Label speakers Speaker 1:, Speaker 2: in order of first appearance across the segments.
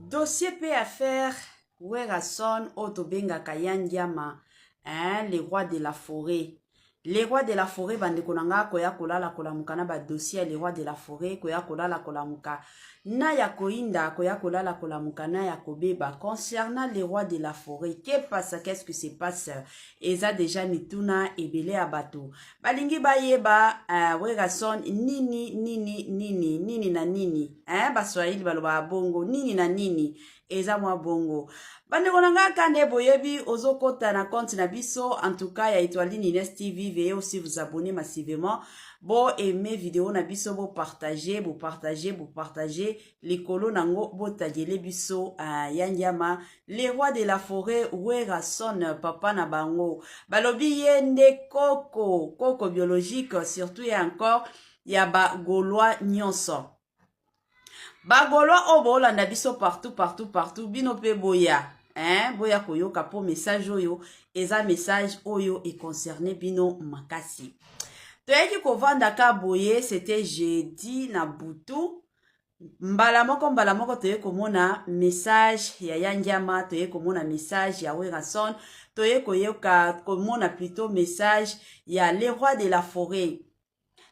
Speaker 1: Dossier pe affaire Werason Otobenga Kayandiama, les rois de la forêt. Les rois de la forêt bande konanga koya kolala kolamukana ba dossier les rois de la forêt koya kolala kolamuka na ya koinda koya kolala kolamukana ya kobeba concernant les rois de la forêt. Qu'est-ce que se passe? Eza déjà mituna ebele abato balingi bayeba Werason nini na nini baswahili baloba bongo nini na nini eza mwa bongo bande konanga kande boyebi ozokota na compte na biso en tout cas ya Étoile Nines TV. Veuillez aussi vous abonner massivement. Bon aimer vidéo na biso, bon partager les colos nango, bon tagele biso yandiama les rois de la forêt Werason papa na bango balobi yende coco biologique surtout et encore ya ba gaulois nyonso ba gaulois o bolanda biso partout bino pe boya boya koyoka po message oyo eza message oyo e concerné bino makasi. Toyeki kovanda ka boye, c'était jeudi na butu. Mbala moko toyeki komona message ya Yandiama, toyeki komona message ya Werason, toyeki koyoka komona plutôt message ya les rois de la forêt.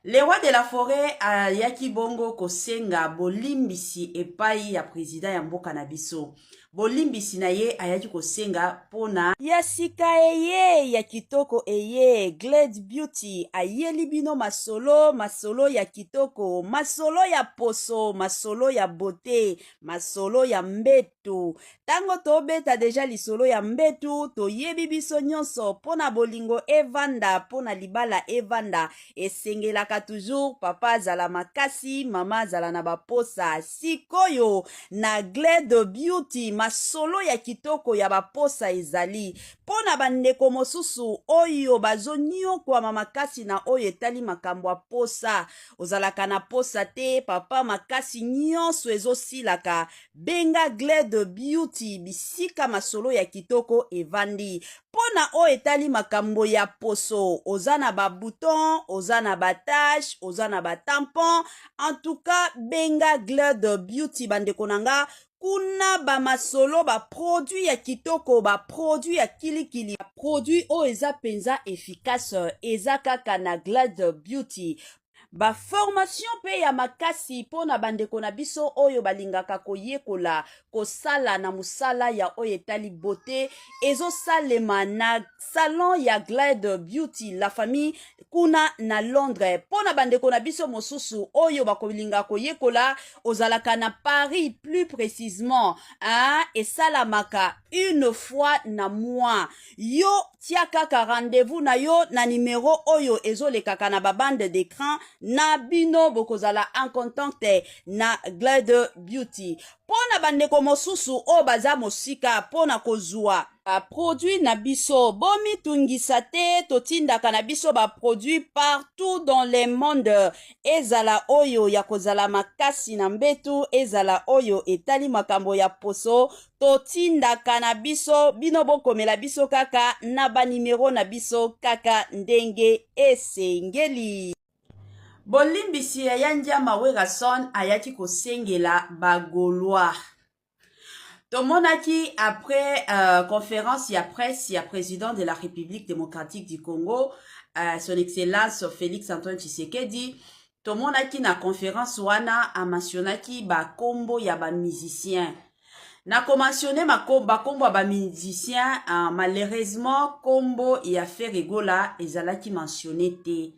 Speaker 1: Les rois de la forêt yaki bongo kosenga bolimbisi epai ya président ya mboka na biso. Bolimbisi na ye ayaki kosenga pona ya sika eye ya kitoko eye Glade Beauty ayeli bino masolo ya kitoko, masolo ya poso, masolo ya beauté, masolo ya mbetu. Tango tobeta deja lisolo ya mbetu toyebi biso nyonso pona bolingo evanda, pona libala evanda esengelaka toujours papa azala makasi, mama azala na baposa. Sikoyo na Glade Beauty masolo ya kitoko ya baposa ezali pona bandeko mosusu oyo bazonio kwa mamakasi na oyo etali makambo ya posa. Ozalaka na posa te, papa makasi nyonso ezosilaka, benga Glade Beauty bisika masolo ya kitoko evandi. Pona oyo etali makambo ya poso, ozana ba bouton, ozana ba tache, ozana ba tampon, en tout cas benga Glade Beauty bandeko nanga. Kuna ba masolo ba produit ya kitoko, ba produit ya kilikili, ba produit o eza penza efficace, eza kaka na Glade Beauty. Ba formation pe ya makasi pona bandeko na biso oyo balingaka koyekola kosala na musala ya oyo etali beauté ezo salema na salon ya Glade Beauty la famille kuna na Londres. Pona bandeko na biso mosusu oyo bakolinga koyekola ozalaka na Paris plus précisément esalamaka une fois na mois. Yo tia kaka rendez-vous na yo na numéro oyo ezolekaka na babande d'écran na bino bokozala en contact na Glade Beauty. Pona bandeko mosusu o baza mosika pona kozua ba produit na biso bomi tungisa te, totindaka na biso ba produit partout dans le monde. Ezala oyo ya kozala makasi na mbetu, ezala oyo etali makambo ya poso, totindaka na biso bino bokomela biso kaka na ba numero na biso kaka ndenge esengeli. Bolimbisi ya Yandiama Werason ayaki kosengela ba Gaulois. Tomonaki après conférence ya presse ya président de la République démocratique du Congo, son excellence Félix Antoine Tshisekedi. Tomonaki na conférence wana amentionnaki ba kombo ya ba musiciens. Na komentionné ba kombo ya ba musiciens, malheureusement kombo ya Ferregola ezalaki mentionné te.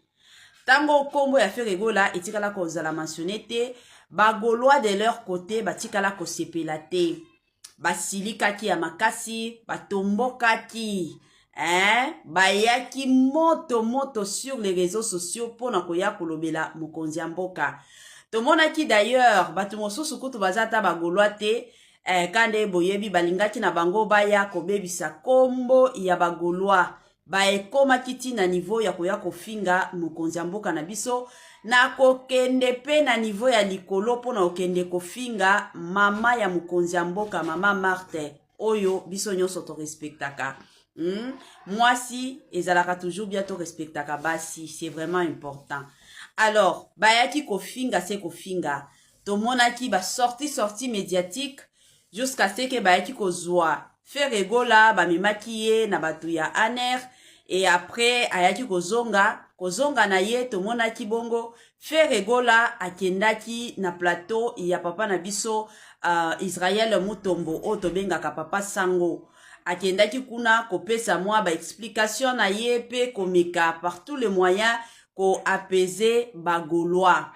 Speaker 1: Tango kombo ya Ferregola etikala kozala mentionné te, ba Gaulois de leur côté batikala kosepela te. Basilikaki ya makasi, batombokaki, bayaki moto sur les réseaux sociaux pona koya kolobela mokonzi ya mboka. Tomonaki d'ailleurs bato mosusu kutu bazata ba Gaulois te, kande boyebi balingaki na bango baya kobebisa kombo ya ba Gaulois. Baekomaki ti na niveau ya koya kofinga mokonzi ya mboka na biso, na kokende pe na niveau ya likolo pona okende kofinga mama ya mokonzi ya mboka, mama Marthe oyo biso nyonso to respectaka. Mwasi ezalaka toujours bien to respectaka basi, c'est vraiment important. Alors bayaki kofinga se kofinga, tomonaki ba sorti médiatique jusqu'à ce que bayaki kozwa Ferregola bamemaki ye na batu ya Aner et après ayaki kozonga na ye tomonaki bongo Ferregola akendaki na plateau ya papa na biso Israel Mutombo o tobengaka papa Sango akendaki kuna kopesa mwa ba explication na ye pe komeka par tous les moyens ko apaiser bagolois.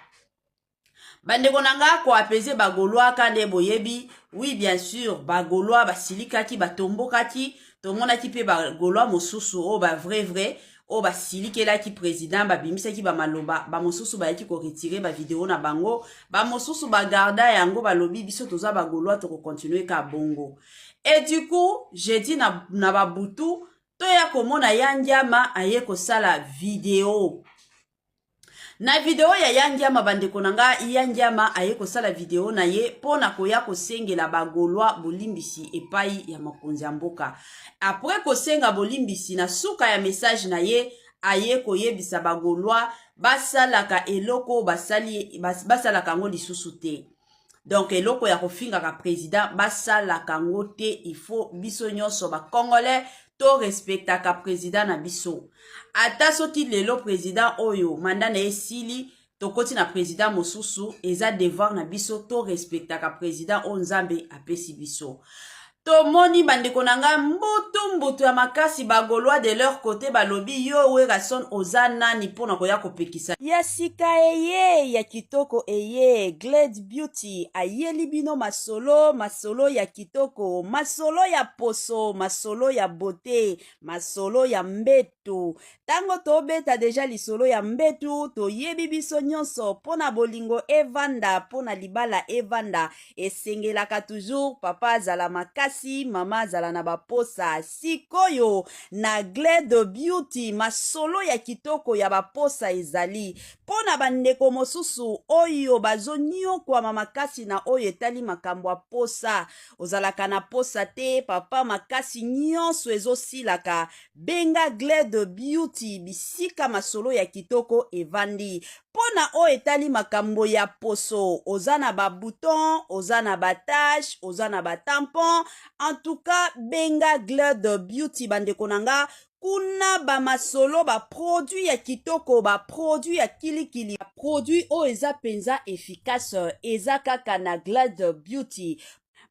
Speaker 1: Bandeko nanga ko apaiser bagolois kande boyebi, oui bien sûr, bagolois basilikaki batombokaki, tomonaki pe bagolois mosusu o ba vrai o basilikelaki président babimisaki ba maloba, ba mosusu bayaki ko retirer ba vidéo na bango, ba mosusu ba garda yango balobi biso toza bagolois to continuer ka bongo. Et du coup, j'ai dit na babutu, toya komona Yandiama aye kosala vidéo. Na video ya Yandiama bandeko nanga, Yandiama aye kosala video na ye pona koya kosengela bagolwa bolimbisi epai ya makonzi ya mboka. Après kosenga bolimbisi na suka ya message na ye aye koyebisa bagolwa basalaka eloko basalaka ngo lisusu te. Donc eloko ya kofinga ka président basalaka ngo te, il faut biso nyonso ba congolais to respecta ka président na biso. Ata soki lelo président oyo manda na esili tokoti na président mosusu eza devoir na biso to respecta ka président o nzambe apesi biso. Tomoni bandeko nanga mbutu ya makasi bagolwa de leur côté balobi yo Werason ozana ni pona koya kopekisa. Ya sika eye ya kitoko eye Glad Beauty ayeli bino masolo ya kitoko, masolo ya poso, masolo ya beauté, masolo ya mbetu. Tango tobeta deja lisolo ya mbetu toyebi biso nyonso pona bolingo evanda, pona libala evanda esengelaka toujours papa azala makasi, mama azala na baposa. Sikoyo na Glad Beauty masolo ya kitoko ya baposa ezali pona bandeko mosusu oyo bazonio kwa makasi na oyo etali makambo ya posa. Ozalaka na posa te papa makasi nyonso ezosilaka benga Glad Beauty bisika masolo ya kitoko evandi. Pona o etali makambo ya poso, ozana ba bouton, ozana ba tache, ozana ba tampon, en tout cas benga Glad Beauty bandeko nanga. Kuna ba masolo ba produit ya kitoko, ba produit ya kilikili, ba produit o eza penza efficace, eza kaka na Glad Beauty.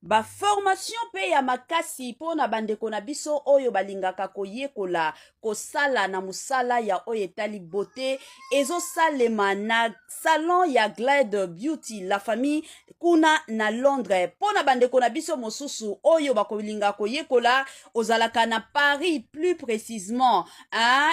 Speaker 1: Ba formation pe ya makasi pona bandeko na biso oyo balingaka koyekola kosala na musala ya oyo etali beauté ezo salema na salon ya Glad Beauty la famille kuna na Londres. Pona bandeko na biso mosusu oyo bakolinga koyekola ozalaka na Paris plus précisément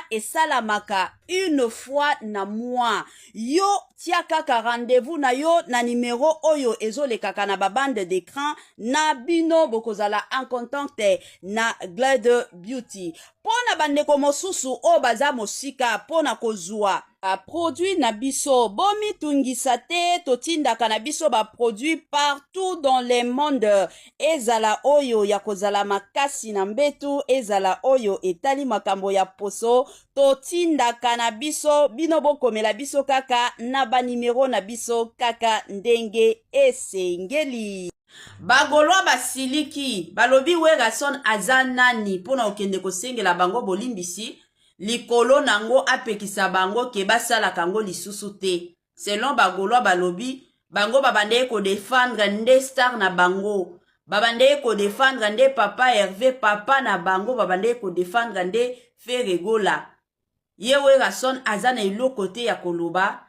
Speaker 1: esalamaka une fois na mois. Yo tia kaka rendez-vous na yo na numéro oyo ezolekaka na ba bande d'écran na bino bokozala en contact na Glad Beauty. Pona bandeko mosusu o baza mosika pona kozwa produit na biso bomi tungisa te totindaka na biso ba produit partout dans le monde. Ezala oyo ya kozala makasi na mbetu, ezala oyo etali makambo ya poso totindaka na biso bino bokomela biso kaka na ba numero na biso kaka ndenge esengeli. Bagolwa basiliki balobi Werason aza nani pona okende kosengela bango bolimbisi likolo nango apekisa bango ke basala kango lisusu te. Selon bagolwa balobi bango babandeye ko défendre nde star na bango, babandeye ko défendre nde papa Hervé papa na bango, babandeye ko défendre nde Ferregola. Ye Werason aza na eloko te ya koloba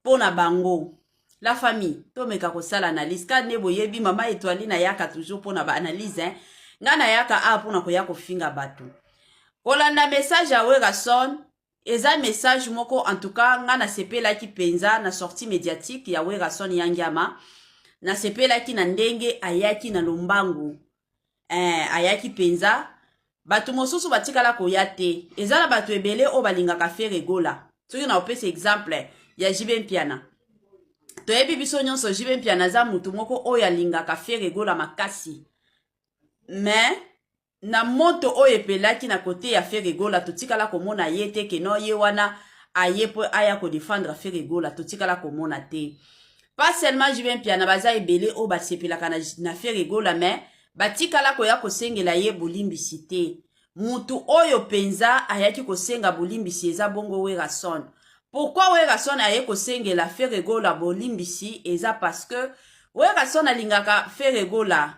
Speaker 1: pona bango. La famille, to meka kosala analyse ka ne boyebi mama Étoile na yaka toujours pona ba analyse nga na yaka pona koya kofinga bato. Kolanda message ya Werason eza message moko en tout cas nga na sepela ki penza na sortie médiatique ya Werason Yandiama na sepela ki na ndenge ayaki na lombangu ayaki penza bato mosusu batikala koya te. Eza na bato ebele o balingaka Ferregola. Soki na opesa exemple ya Jibe Mpiana. Toyebi biso nyonso Jibe Mpiana za mutu moko oyo alingaka Ferregola makasi. Mais na moto oyo epelaki na kote ya Ferregola totikala komona ye te ke no ye wana aye po aya ko défendre Ferregola totikala komona te. pas seulement Julien Piana baza ebele o basepelaka na Ferregola mais batikala koya kosengela ye bolimbisi te. Mutu oyo penza ayaki kosenga bolimbisi eza bongo Werason. Pourquoi Werason aye kosengela Ferregola bolimbisi eza parce que Werason alingaka Ferregola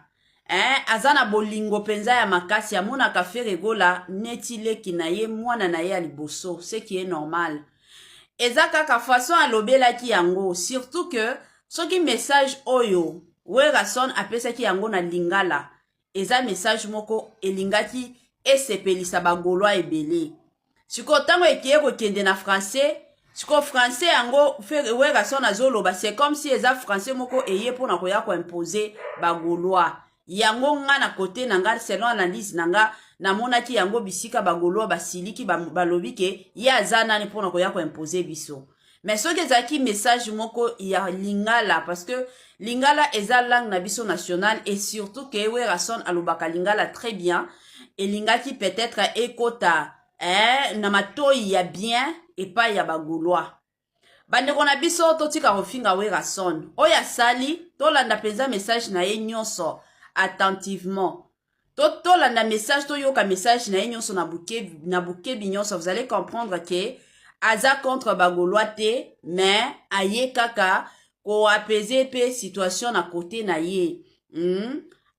Speaker 1: azana bolingo penza ya makasi amonaka Ferregola neti leki na ye mwana na ye aliboso, ce qui est normal. Eza kaka façon alobelaki yango, surtout que soki message oyo Werason apesaki yango na lingala eza message moko elingaki esepelisa bagolwa ebele. Siko tango ekiye kokende na français, siko français yango Werason azoloba, c'est comme si eza français moko eye pona koya ko imposer bagolwa. Yango nga na kote nanga selon analyse nanga namonaki yango bisika bagolwa basiliki balobi ke ye aza nani pona koya ko imposer biso. Mais soki ezaki message moko ya lingala parce que lingala eza langue na biso nationale et surtout que Werason alobaka lingala très bien et lingaki peut-être ekota na matoi ya bien et pas ya bagolwa. Bandeko na biso totika kofinga Werason oya sali tolanda penza message na ye nyonso attentivement. Tolanda message toyoka message na ye nyonso na bukebi nyonso, vous allez comprendre que aza contre bagolwa te mais aye kaka ko apaiser pe situation na côté na ye.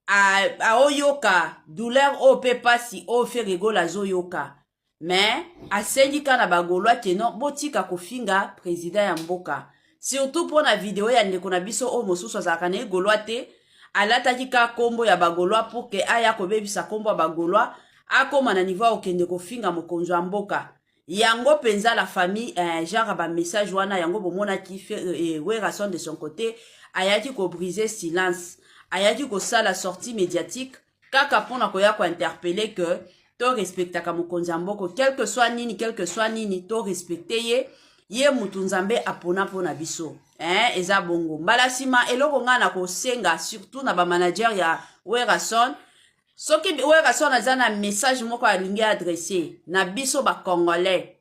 Speaker 1: Aoyoka douleur o pe pasi o Ferregola zoyoka. Mais asengi kana bagolwa te non botika kofinga président ya mboka. Surtout pour na vidéo ya ndeko na biso o mosusu azalaka na golwa te alataki ka kombo ya bagolwa pour que aya kobebisa kombo ya bagolwa akoma na niveau okende kofinga mokonzo ya mboka. Yango penza la famille genre ba message wana yango bomona ki Werason de son côté ayaki ko briser silence, ayaki ko sala sortie médiatique kaka pona koya ko interpeller que to respectaka mokonzi ya mboko quel que soit nini to respecter ye mutu nzambe apona pona biso eza bongo mbala sima eloko nga na kosenga surtout na ba manager ya Werason. Soki Werason aza na message moko alingi adressé na biso ba congolais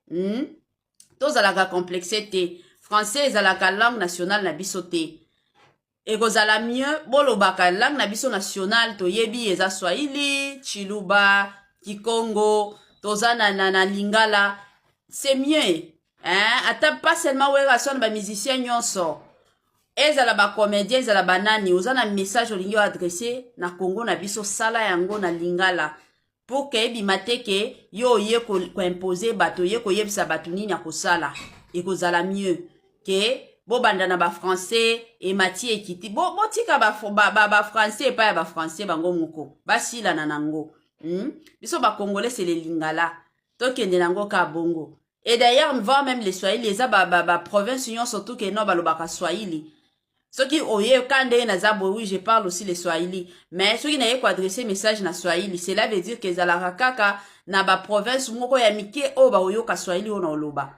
Speaker 1: tozalaka complexe te, français ezalaka langue nationale na biso te, ekozala mieux bolobaka langue na biso nationale toyebi eza Swahili, Chiluba, Kikongo, toza na lingala, c'est mieux ata pas seulement Werason ba musicien nyonso ezala ba comédien ezala banani oza na message olingi adressé na Congo na biso sala yango na lingala pour que ebimate ke yo ye ko imposer bato ye ko yebisa bato nini akosala ekozala mieux ke bo banda na ba français et mati ekiti bo tika ba français pa ya ba français bango moko basila na nango biso ba congolais c'est le lingala tokende nango ka bongo. Et d'ailleurs, on voit même les Swahili, les province union surtout que non balobaka Swahili. Ceux qui oye kande na zabo oui, je parle aussi les Swahili. Mais ceux qui n'aient pas adressé message na Swahili, cela veut dire que zala kaka na ba province moko ya mike o ba oyo ka Swahili ona oloba.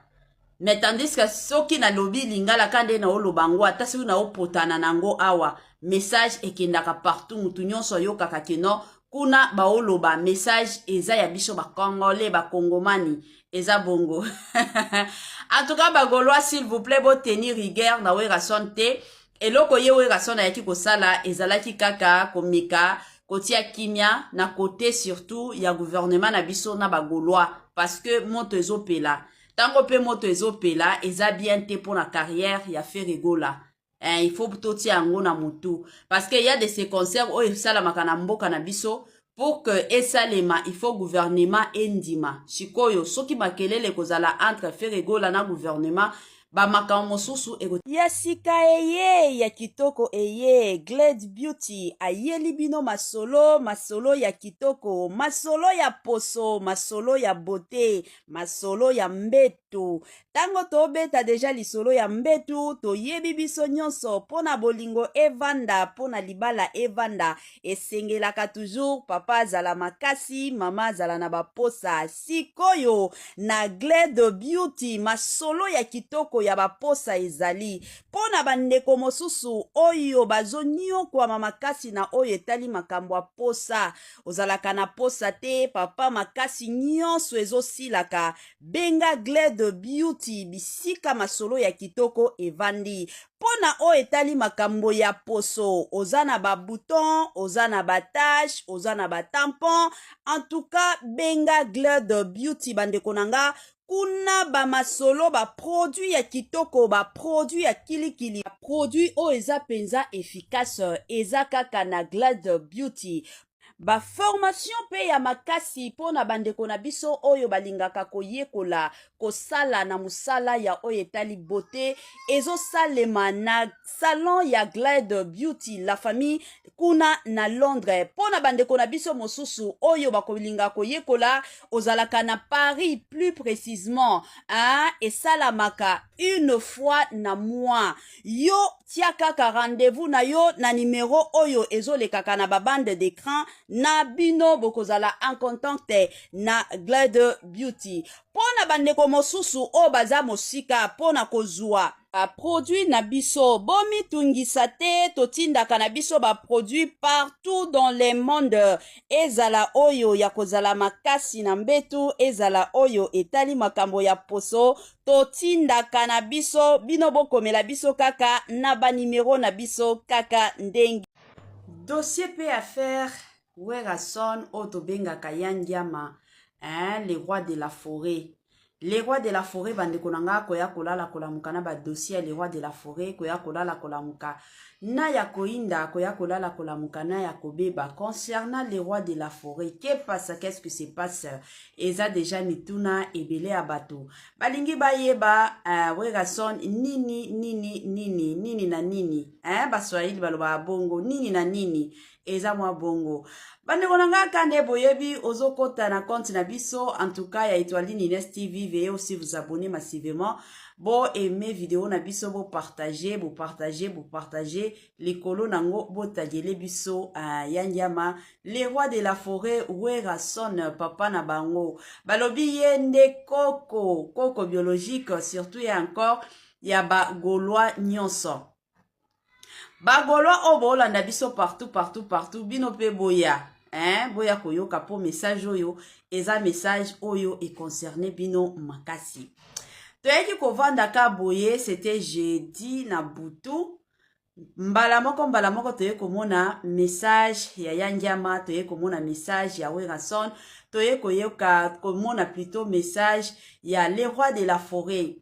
Speaker 1: Mais tandis que ceux qui na lobby lingala kande na oloba ngo ata ceux na opotana nango awa message ekendaka partout mutu nyonso yo kaka keno kuna ba oloba message eza ya biso ba congolais ba kongomani. Eza bongo. En tout cas, bagolwa, s'il vous plaît, bo tenir rigueur na Werason te. Et loko ye Werason na yaki kosala, ezalaki kaka, komika, kotia kimia, na côté surtout, ya gouvernement na biso na bagolwa. Parce que moto ezopela. Tango pe moto ezopela, eza bien te pour la carrière, ya Ferregola. Il faut toti yango na mutu. Parce que y a de ces concerts, oh, esala makana mboka na biso, pour que esalema il faut gouvernement endima sikoyo soki makelele kozala entre Ferregola na gouvernement ba makambo mosusu ya sika eye ya kitoko eye Glade Beauty ayeli bino masolo ya kitoko, masolo ya poso, masolo ya beauté, masolo ya mbetu. Tango tobeta deja lisolo ya mbetu toyebi biso nyonso pona bolingo evanda, pona libala evanda esengelaka toujours papa azala makasi, mama azala na baposa. Sikoyo na Glade Beauty masolo ya kitoko ya baposa ezali pona bandeko mosusu oyo bazonio kwa makasi na oyo etali makambo ya posa. Ozalaka na posa te papa makasi nyonso ezosilaka benga Glade Beauty Beauty bisika masolo ya kitoko evandi. Pona o etali makambo ya poso, oza na ba bouton, oza na ba tache, oza na ba tampon. En tout cas, benga Glade Beauty bandeko nanga. Kuna ba masolo ba produit ya kitoko, ba produit ya kilikili, ba produit o eza penza efficace, eza kaka na Glade Beauty. Ba formation pe ya makasi pona bandeko na biso oyo balingaka koyekola kosala na musala ya oyo etali beauté ezo salema na salon ya Glade Beauty la famille kuna na Londres. Pona bandeko na biso mosusu oyo bakolinga koyekola ozalaka na Paris plus précisément esalamaka une fois na mois. Yo tia kaka rendez-vous na yo na numéro oyo ezolekaka na babande d'écran na bino bokozala en contact na Glade Beauty. Pona bandeko mosusu o baza mosika pona kozwa produit na biso bomi tungisa te totindaka na biso ba produit partout dans le monde. Ezala oyo ya kozala makasi na mbetu, ezala oyo etali makambo ya poso totindaka na biso bino bokomela biso kaka na ba numero na biso kaka ndenge. Dossier pe affaire Werason otobengaka yandiama les rois de la forêt. Les rois de la forêt bandeko nanga koya kolala kolamuka na ba dossier les rois de la forêt koya kolala kolamuka na ya koinda koya kolala kolamuka na ya kobeba concernant les rois de la forêt. Qu'est-ce que se passe? Eza déjà mituna ebele abato balingi bayeba Werason nini na nini baswahili baloba bongo nini na nini eza mwa bongo. Bandeko nanga kande boyebi ozokota na compte na biso en tout cas ya Etoiline Ines TV. Veuillez aussi vous abonner massivement. Bo aimer vidéo na biso bo partager les colo nango bo tagele biso yandiama les rois de la forêt Werason papa na bango balobi yende coco biologique surtout et encore ya ba gaulois nyonso. Bagolo obolanda biso partout bino pe boya boya koyoka po message oyo eza message oyo e concerné bino makasi. Toyeki kovanda ka boye c'était jeudi na butu mbala moko toye komona message ya yandiama toye komona message ya Werason toye koyoka komona plutôt message ya les rois de la forêt.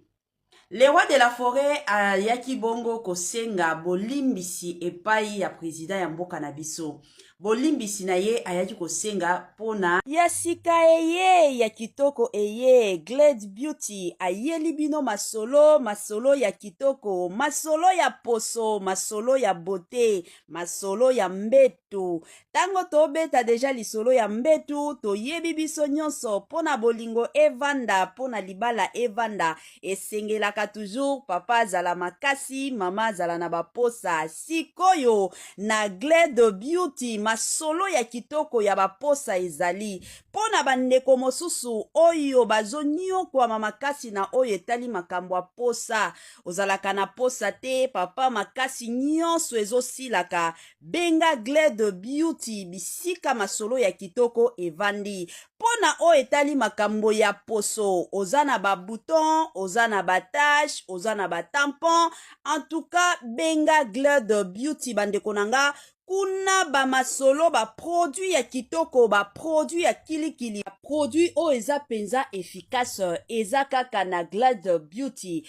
Speaker 1: Les rois de la forêt yaki bongo kosenga bolimbisi epai ya président ya mboka na biso. Bolimbisi na ye ayaki kosenga pona ya sika eye ya kitoko eye Glade Beauty ayeli bino masolo ya kitoko, masolo ya poso, masolo ya beauté, masolo ya mbetu. Tango tobeta deja lisolo ya mbetu toyebi biso nyonso pona bolingo evanda pona libala evanda esengelaka toujours papa zala makasi mama zala na baposa. Sikoyo na Glade Beauty masolo ya kitoko ya baposa ezali pona bandeko mosusu oyo bazonio kwa makasi na oyo etali makambo ya posa ozalaka na posa te papa makasi nyonso ezosilaka benga Glade Beauty bisika masolo ya kitoko evandi. Pona o etali makambo ya poso oza na ba bouton, oza na ba tache, oza na ba tampon. En tout cas benga Glade Beauty bandeko nanga. Kuna ba masolo ba produit ya kitoko, ba produit ya kilikili, ba produit o eza penza efficace, eza kaka na Glade Beauty.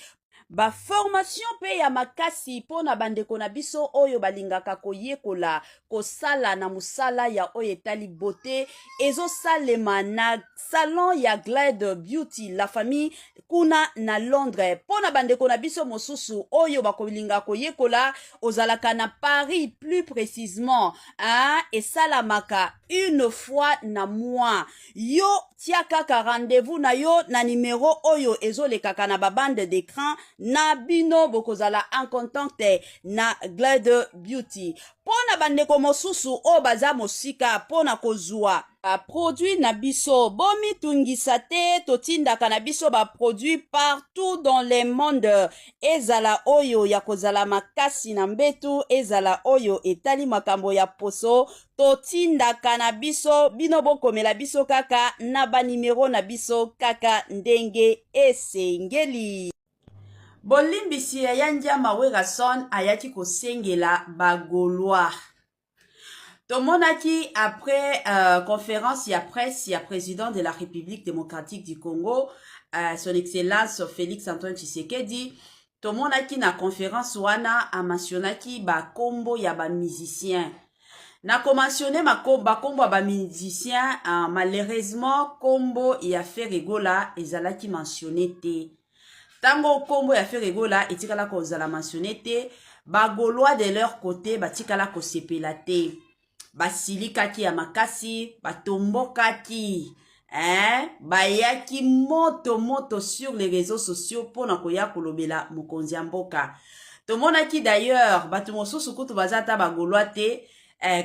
Speaker 1: Ba formation pe ya makasi pona bandeko na biso oyo balingaka koyekola kosala na musala ya oyo etali beauté ezo salema na salon ya Glade Beauty la famille kuna na Londres. Pona bandeko na biso mosusu oyo bakolinga koyekola ozalaka na Paris plus précisément esalamaka une fois na mois. Yo tia kaka rendez-vous na yo na numéro oyo ezolekaka na babande d'écran na bino bokozala en contact na Glade Beauty. Pona bandeko mosusu o baza mosika pona kozwa ba produit na biso bomi tungisa te totindaka na biso ba produit partout dans le monde. Ezala oyo ya kozala makasi na mbetu, ezala oyo etali makambo ya poso, totindaka na biso bino bokomela biso kaka na ba numero na biso kaka ndenge esengeli. Bolimbisi ya Yandiama Werason ayaki kosengela bagolois. Tomonaki après conférence ya presse ya président de la République démocratique du Congo, son excellence Félix Antoine Tshisekedi, tomonaki na conférence wana amentionnaki ba kombo ya ba musicien. Na komentionné ba kombo ya ba musicien, malheureusement kombo ya Ferregola ezalaki mentionné te. Tango kombo ya Ferregola etikala kozala mentionné te, ba Gaulois de leur côté batikala kosepela te. Basilikaki ya makasi, batombokaki, bayaki moto sur les réseaux sociaux pona koya kolobela mokonzi ya mboka. Tomonaki d'ailleurs bato mosusu kutu bazata ba Gaulois te,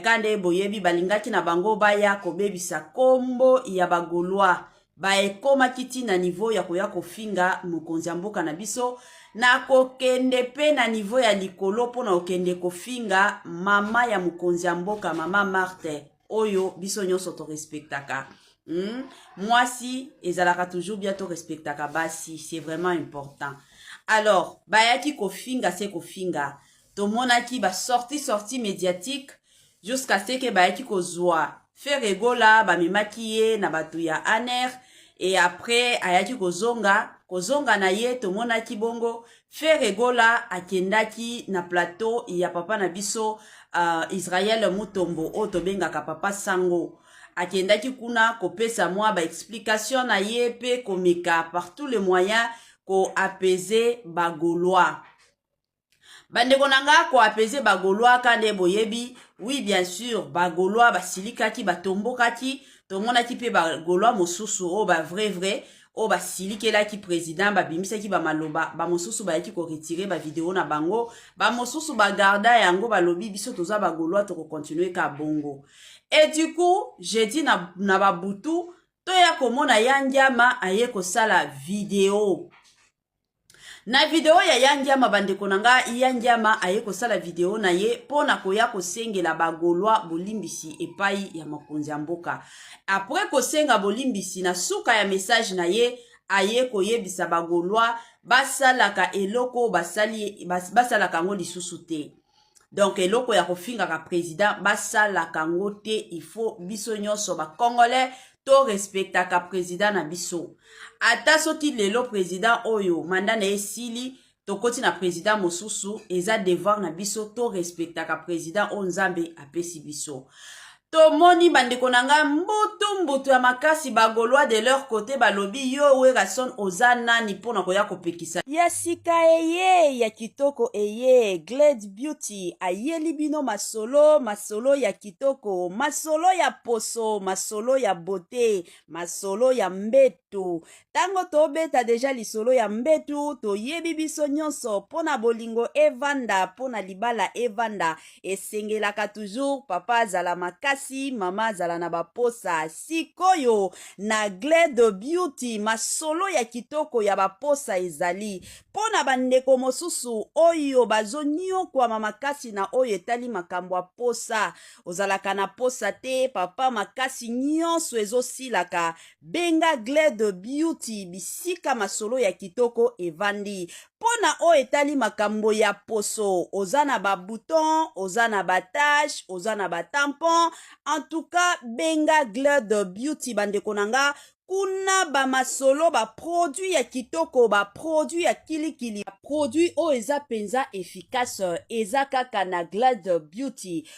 Speaker 1: kande boyebi balingaki na bango baya kobebisa kombo ya ba Gaulois. Baekomaki ti na niveau ya koya kofinga mokonzi ya mboka na biso, na kokende pe na niveau ya likolo pona okende kofinga mama ya mokonzi ya mboka, mama Marthe, oyo biso nyonso to respectaka. Mwasi ezalaka toujours bien to respectaka basi, c'est vraiment important. Alors, bayaki kofinga se kofinga, tomonaki ba sorti médiatique jusqu'à ce que bayaki kozwa Ferregola bamemaki ye na batu ya Aner, et après ayaki kozonga na ye tomonaki bongo Ferregola akendaki na plateau ya papa na biso Israel Mutombo o tobengaka papa Sango. Akendaki kuna kopesa mwa ba explication na ye pe komeka par tous les moyens ko apaiser ba Gaulois. Bandeko nanga ko apaiser ba Gaulois kande boyebi, oui bien sûr ba Gaulois basilikaki batombokaki, tomonaki pe ba Gaulois mosusu o ba vrai o basilikelaki président babimisaki ba maloba, ba mosusu bayaki ko retirer ba vidéo na bango, ba mosusu ba garda yango balobi biso toza ba Gaulois to continuer ka bongo. Et du coup, j'ai dit na ba butu to ya komona Yandiama aye ko sala vidéo. Na video ya Yandiama bandeko nanga, Yandiama aye ko sala video na ye pona koya kosengela ba Gaulois bolimbisi epai ya makonzi ya mboka. Après kosenga bolimbisi na suka ya message na ye aye koyebisa ba Gaulois basalaka eloko basalaka ngo lisusu te. Donc eloko ya kofinga ka président basalaka ngo te, il faut biso nyonso ba Congolais to respectaka président na biso. Ata soki lelo président oyo manda na esili tokoti na président mosusu eza devoir na biso to respectaka président o nzambe apesi biso. Tomoni bandeko nanga mbutu ya makasi ba Gaulois de leur côté balobi yo Werason oza nani pona koya kopekisa ya sika eye ya kitoko eye. Glade Beauty ayeli bino masolo ya kitoko, masolo ya poso, masolo ya beauté, masolo ya mbetu. Tango tobeta deja lisolo ya mbetu toyebi biso nyonso pona bolingo evanda, pona libala evanda, esengelaka toujours papa azala makasi, mama azala na baposa. Sikoyo na Glade Beauty masolo ya kitoko ya baposa ezali pona bandeko mosusu oyo bazonio kwa makasi na oyo etali makambo ya posa. Ozalaka na posa te, papa makasi nyonso ezosilaka, benga Glade Beauty bisika masolo ya kitoko evandi. Pona o etali makambo ya poso, ozana ba bouton, ozana ba tache, ozana ba tampon, en tout cas benga Glade Beauty bandeko nanga. Kuna ba masolo ba produit ya kitoko, ba produit ya kilikili, ba produit o eza penza efficace, eza kaka na Glade Beauty.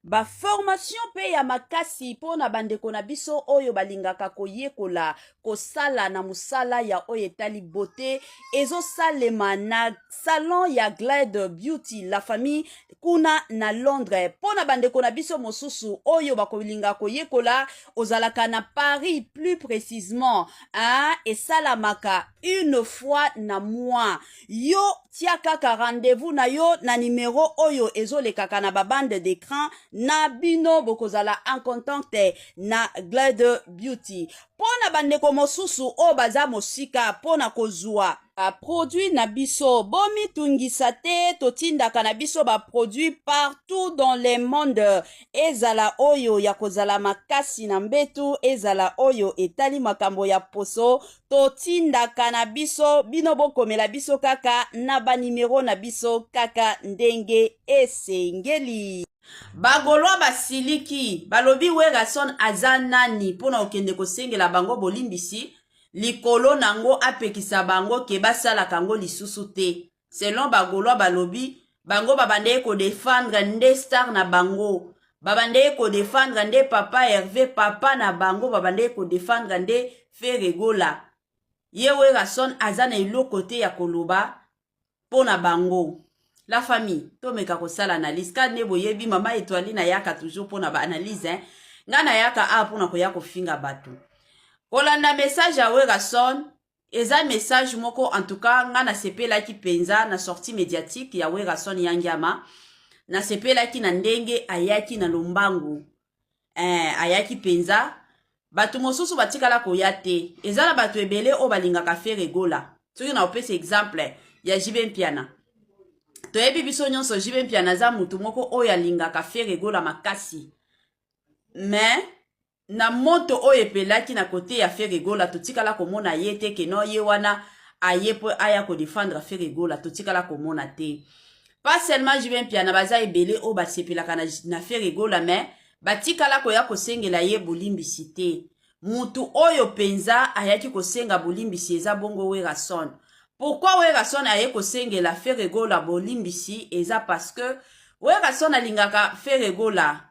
Speaker 1: ba formation pe ya makasi pona bandeko na biso oyo balingaka koyekola kosala na musala ya oyo etali beauté ezosalema na salon ya Glide Beauty la famille kuna na Londres. Pona bandeko na biso mosusu oyo bakolinga koyekola ozalaka na Paris plus précisément esalamaka une fois na mois. Yo tia kaka rendez-vous na yo na numéro oyo ezolekaka na babande d'écran na bino bokozala en contact na Glide Beauty. Pona bandeko mosusu o baza mosika pona kozwa produit na biso bomi tungisa te totindaka na biso ba produit partout dans le monde ezala oyo ya kozala makasi na mbetu ezala oyo etali makambo ya poso totindaka na biso bino bokomela biso kaka na ba numero na biso kaka ndenge esengeli. Bagolwa basiliki balobi Werason aza nani pona okende kosengela bango bolimbisi likolo nango apekisa bango ke basala kango lisusu te. Selon bagolwa balobi bango babandeye ko défendre nde star na bango, babandeye ko défendre nde papa Hervé papa na bango, babandeye ko défendre nde Feregola. Ye Werason aza na eloko te ya koloba pona bango. La famille, to meka kosala analyse. Ka nebo yebi mama Etoile na yaka toujours pona ba analyse. Nga na yaka a pona koya kofinga batu. Kolanda message ya Werason, eza message moko en tout cas nga na sepela ki penza na sortie médiatique ya Werason Yangiama. Na sepela ki na ndenge ayaki na lombangu. Ayaki penza. Batu mosusu batikala koyate. Eza na batu ebele o balinga ka Feregola. Soki na opese exemple ya Jibe Mpiana. Toyebi biso nyonso Jibe Mpiana za mutu moko oyo alingaka Feregola makasi. Mais na moto oyo epelaki na kote ya Feregola totikala komona ye te ke no ye wana ayepo aya ko défendre Feregola totikala komona te. Pas seulement Jibe Mpiana baza ebele o basepelaka na Feregola mais batikala koya kosengela ye bolimbisi te. Mutu oyo penza ayaki kosenga bolimbisi eza bongo Werason. Pourquoi Werason aye kosengela Feregola bolimbisi eza parce que Werason alingaka Feregola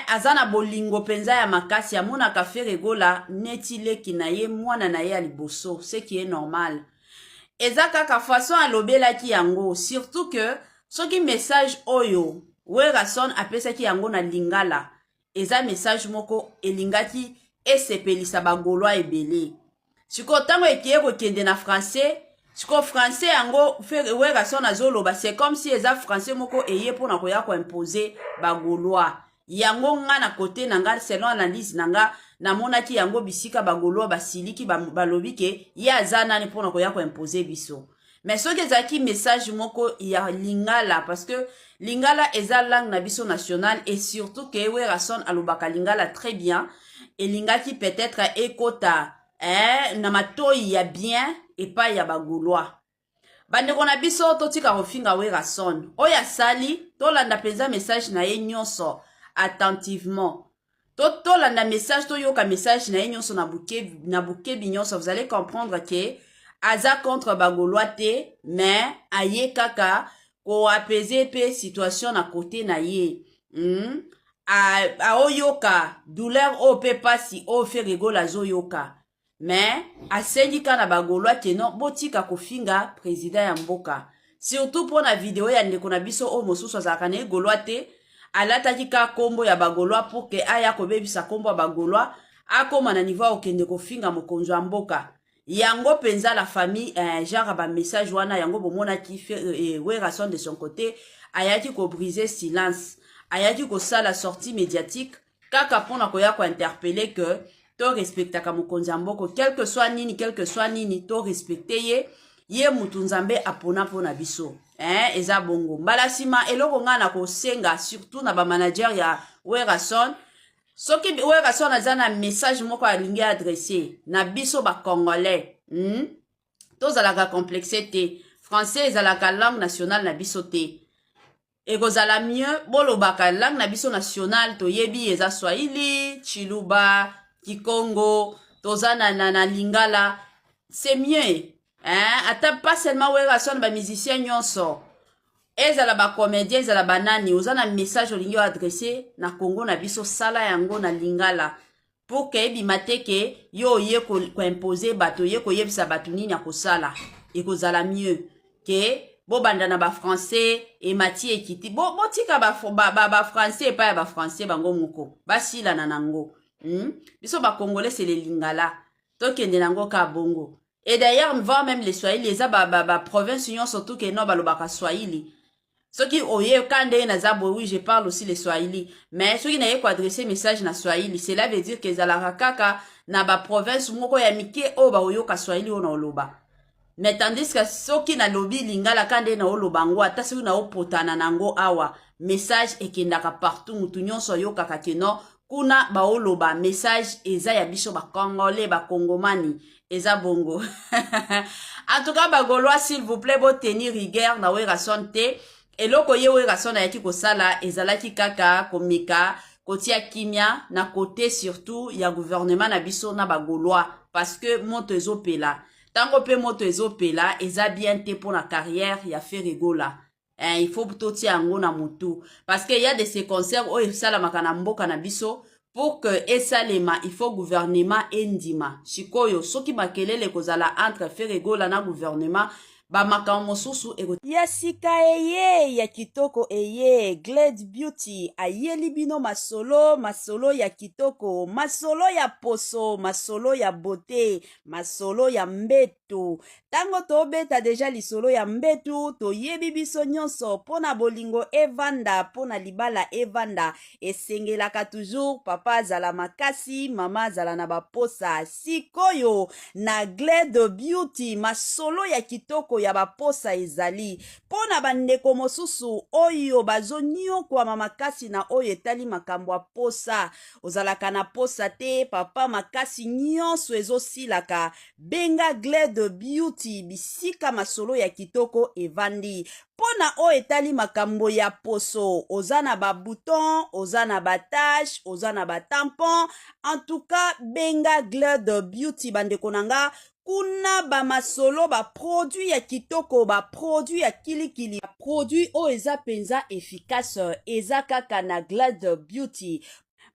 Speaker 1: azana bolingo penza ya makasi amonaka Feregola neti leki na ye mwana na ye ya liboso, ce qui est normal. Eza kaka façon alobelaki yango, surtout que soki message oyo Werason apesaki yango na lingala eza message moko elingaki esepelisa bagolwa ebele. Siko tango ekiye kokende na français siko français yango Werason azoloba c'est comme si eza français moko eye pona koya ko imposer bagolwa. Yango nga na kote nanga selon analyse nanga namonaki yango bisika bagolwa basiliki balobi ke ye aza nani pona koya ko imposer biso. Mais soki ezaki message moko ya lingala parce que lingala eza langue na biso nationale et surtout que Werason alobaka lingala très bien et lingaki peut-être ekota na matoi ya bien et pas ya bagolwa. Bandeko na biso totika kofinga Werason oya sali tolanda penza message na ye nyonso attentivement. Tolanda message toyoka message na ye nyonso na bukebi nyonso vous allez comprendre que aza contre bagolwa te mais aye kaka ko apaiser pe situation na côté na ye. Oyoka douleur o pe pasi o Feregola zoyoka. Mais asengi kana bagolwa ke non botika kofinga président ya mboka. Surtout pour na vidéo ya ndeko na biso o mosusu azalaka na egolwa te alataki ka kombo ya bagolwa pour que aya kobebisa kombo ya bagolwa akoma na niveau okende kofinga mokonzo ya mboka. Yango penza la famille genre ba message wana yango bomona ki Werason de son côté ayaki ko briser silence ayaki ko sala sortie médiatique kaka pona koya ko interpeller que to respectaka mokonzi ya mboko quel que soit nini to respecter ye mutu nzambe apona pona biso eza bongo mbala sima eloko nga na kosenga surtout na ba manager ya Werason soki Werason aza na message moko alingi adressé na biso ba congolais tozalaka complexe te français ezalaka langue nationale na biso te ekozala mieux bolobaka langue na biso nationale toyebi eza Swahili Chiluba Kikongo tozana na lingala c'est mieux ata pas seulement Werason ba musicien nyonso ezala ba comédien ezala banani ozana message olingi adresser na Congo na biso sala yango na lingala pour que ebima te ke yo oye ko imposer bato ye ko yebisa bato nini akosala ekozala mieux ke bobanda na ba français et mati ekiti botika ba français epai ya ba français bango moko basila na nango biso ba congolais c'est les lingala tokende nango ka bongo. Et d'ailleurs voir même les swahili eza ba province union surtout ke no balobaka swahili. Ceux qui oye kande na zabo oui je parle aussi les swahili mais ceux qui n'aient pas adressé message na swahili cela veut dire que ezalaka kaka na ba province moko ya mike o ba oyo ka swahili ona oloba. Mais tandis que ceux qui na lobi lingala kande na oloba ngo ata ceux na opotana nango awa message ekendaka partout mutu nyonso yo kaka keno kuna ba oloba message eza ya biso ba congolais ba congomani eza bongo. En tout cas ba gaulois s'il vous plaît bo tenir rigueur na wera sonte eloko ye wera sona yaki kosala ezalaki kaka komika kotia kimia na côté surtout ya gouvernement na biso na ba gaulois parce que moto ezopela tango pe moto ezopela eza bien te pour la carrière ya Ferregola. Il faut totia yango na mutu parce que y a de ces concerts oyo esalamaka na mboka na biso pour que esalema il faut gouvernement endima sikoyo soki makelele kozala entre Ferregola na gouvernement ba makambo mosusu ya sika eye ya kitoko eye Glade Beauty ayeli bino masolo ya kitoko masolo ya poso masolo ya beauté masolo ya mbetu tango tobeta deja lisolo ya mbetu toyebi biso nyonso pona bolingo evanda pona libala evanda esengelaka toujours papa azala makasi mama azala na baposa sikoyo na Glade Beauty masolo ya kitoko ya baposa ezali pona bandeko mosusu oyo bazoniokwama makasi na oyo etali makambo ya posa ozalaka na posa te papa makasi nyonso ezosilaka benga Glade Beauty bisika masolo ya kitoko evandi pona oyo etali makambo ya poso oza na babouton oza na batache oza na batampon en tout cas benga Glade Beauty bandeko nanga kuna ba masolo ba produit ya kitoko ba produit ya kilikili ba produit o eza penza efficace eza kaka na Glade Beauty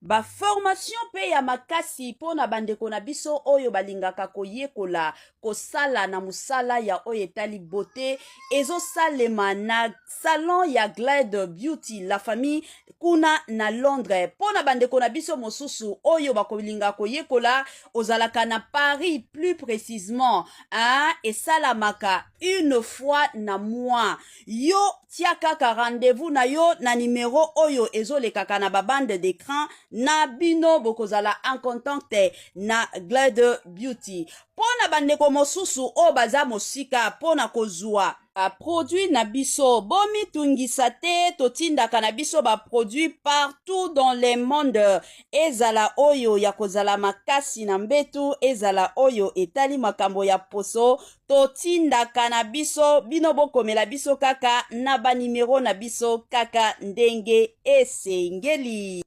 Speaker 1: ba formation pe ya makasi pona bandeko na biso oyo balingaka koyekola kosala na musala ya oyo etali beauté ezosalema na salon ya Glade Beauty la famille kuna na Londres pona bandeko na biso mosusu oyo bakolinga koyekola ozalaka na Paris plus précisément esalamaka une fois na mois yo tia kaka rendez-vous na yo na numéro oyo ezolekaka na babande d'écran na bino bokozala en contact na Glade Beauty pona bandeko mosusu o baza mosika pona kozwa produit na biso bomi tungisa te totindaka na biso ba produit partout dans le monde ezala oyo ya kozala makasi na mbetu ezala oyo etali makambo ya poso totindaka na biso bino bokomela biso kaka na ba numero na biso kaka ndenge esengeli.